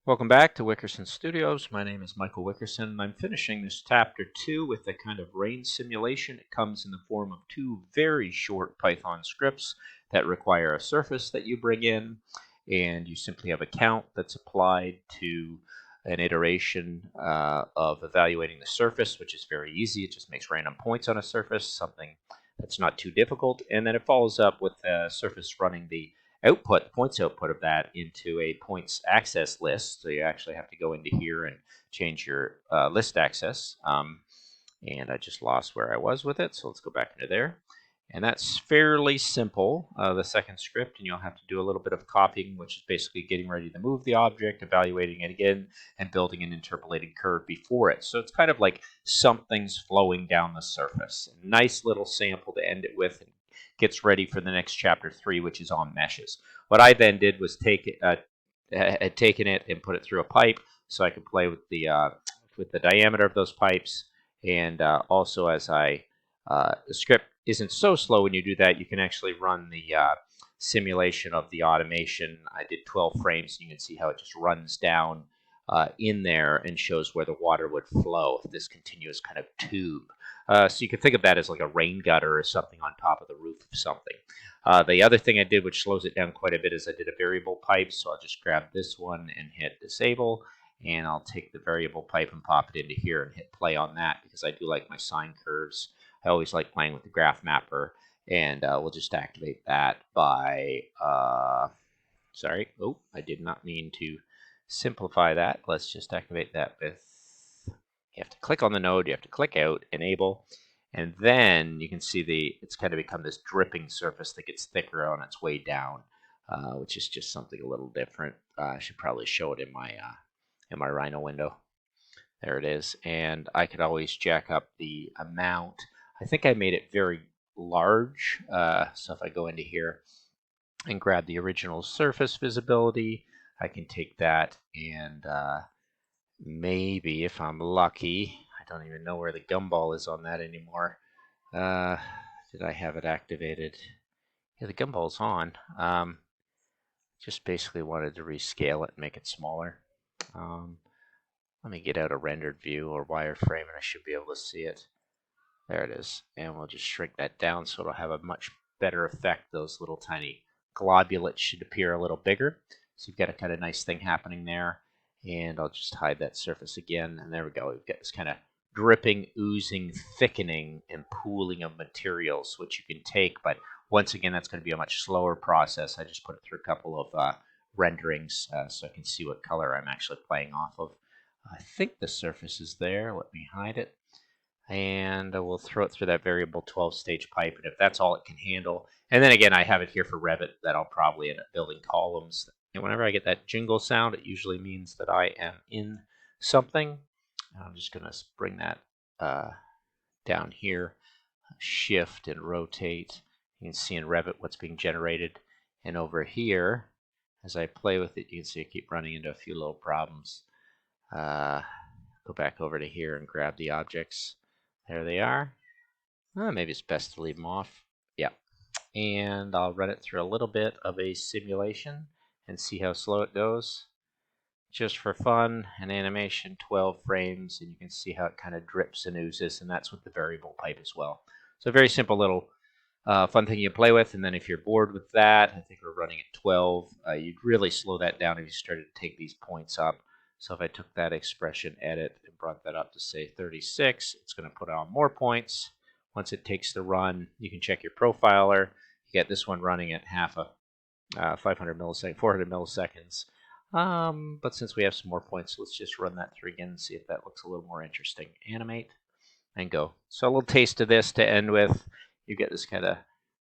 Welcome back to Wickerson Studios. My name is Michael Wickerson, and I'm finishing this chapter 2 with a kind of rain simulation. It comes in the form of two very short Python scripts that require a surface that you bring in, and you simply have a count that's applied to an iteration of evaluating the surface, which is very easy. It just makes random points on a surface, something that's not too difficult, and then it follows up with a surface running the points output of that into a points access list. So you actually have to go into here and change your list access. And I just lost where I was with it, so let's go back into there. And that's fairly simple, the second script, and you'll have to do a little bit of copying, which is basically getting ready to move the object, evaluating it again, and building an interpolated curve before it. So it's kind of like something's flowing down the surface. A nice little sample to end it with, and gets ready for the next chapter 3, which is on meshes. What I then did was had taken it and put it through a pipe, so I could play with the diameter of those pipes, and also as the script isn't so slow when you do that, you can actually run the simulation of the automation. I did 12 frames, and you can see how it just runs down in there and shows where the water would flow, this continuous kind of tube. So you can think of that as like a rain gutter or something on top of the roof of something. The other thing I did, which slows it down quite a bit, is I did a variable pipe. So I'll just grab this one and hit disable, and I'll take the variable pipe and pop it into here and hit play on that, because I do like my sine curves. I always like playing with the graph mapper, and we'll just activate that by, sorry, oh, I did not mean to simplify that. Let's just activate that with, you have to click on the node, you have to click out, enable, and then you can see it's kind of become this dripping surface that gets thicker on its way down, which is just something a little different. I should probably show it in my Rhino window. There it is, and I could always jack up the amount. I think I made it very large, so if I go into here and grab the original surface visibility, I can take that and maybe, if I'm lucky, I don't even know where the gumball is on that anymore. Did I have it activated? Yeah, the gumball's on. Just basically wanted to rescale it and make it smaller. Let me get out a rendered view or wireframe, and I should be able to see it. There it is. And we'll just shrink that down so it'll have a much better effect. Those little tiny globulates should appear a little bigger. So you've got a kind of nice thing happening there. And I'll just hide that surface again. And there we go. We've got this kind of dripping, oozing, thickening, and pooling of materials, which you can take. But once again, that's going to be a much slower process. I just put it through a couple of renderings so I can see what color I'm actually playing off of. I think the surface is there. Let me hide it. And we'll throw it through that variable 12-stage pipe, and if that's all it can handle. And then again, I have it here for Revit that I'll probably end up building columns. And whenever I get that jingle sound, it usually means that I am in something. I'm just going to bring that down here, shift and rotate. You can see in Revit what's being generated. And over here, as I play with it, you can see I keep running into a few little problems. Go back over to here and grab the objects. There they are. Maybe it's best to leave them off. Yeah. And I'll run it through a little bit of a simulation and see how slow it goes. Just for fun, an animation, 12 frames, and you can see how it kind of drips and oozes, and that's with the variable pipe as well. So a very simple little fun thing you play with, and then if you're bored with that, I think we're running at 12. You'd really slow that down if you started to take these points up. So if I took that expression edit and brought that up to, say, 36, it's going to put on more points. Once it takes the run, you can check your profiler. You get this one running at half a 400 milliseconds. But since we have some more points, let's just run that through again and see if that looks a little more interesting. Animate and go. So a little taste of this to end with. You get this kind of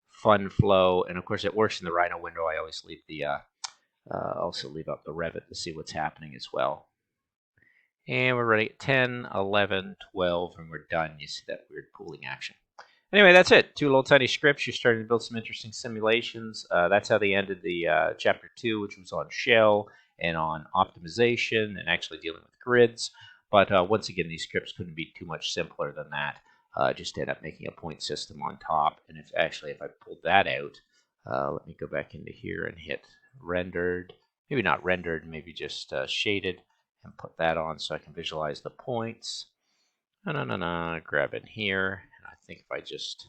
fun flow, and of course it works in the Rhino window. I always leave the also leave up the Revit to see what's happening as well. And we're running at 10, 11, 12, and we're done. You see that weird pooling action. Anyway, that's it. Two little tiny scripts. You're starting to build some interesting simulations. That's how they ended the chapter 2, which was on shell and on optimization and actually dealing with grids. But once again, these scripts couldn't be too much simpler than that. Just end up making a point system on top. And if I pulled that out, let me go back into here and hit rendered maybe not rendered, maybe just shaded, and put that on so I can visualize the points. Grab in here, and I think if I just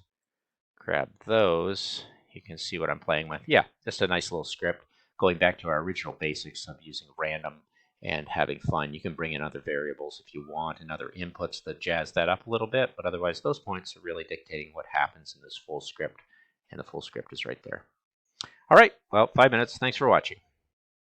grab those, you can see what I'm playing with. Yeah, just a nice little script. Going back to our original basics of using random and having fun. You can bring in other variables if you want and other inputs that jazz that up a little bit, but otherwise those points are really dictating what happens in this full script, and the full script is right there. All right, well, 5 minutes. Thanks for watching.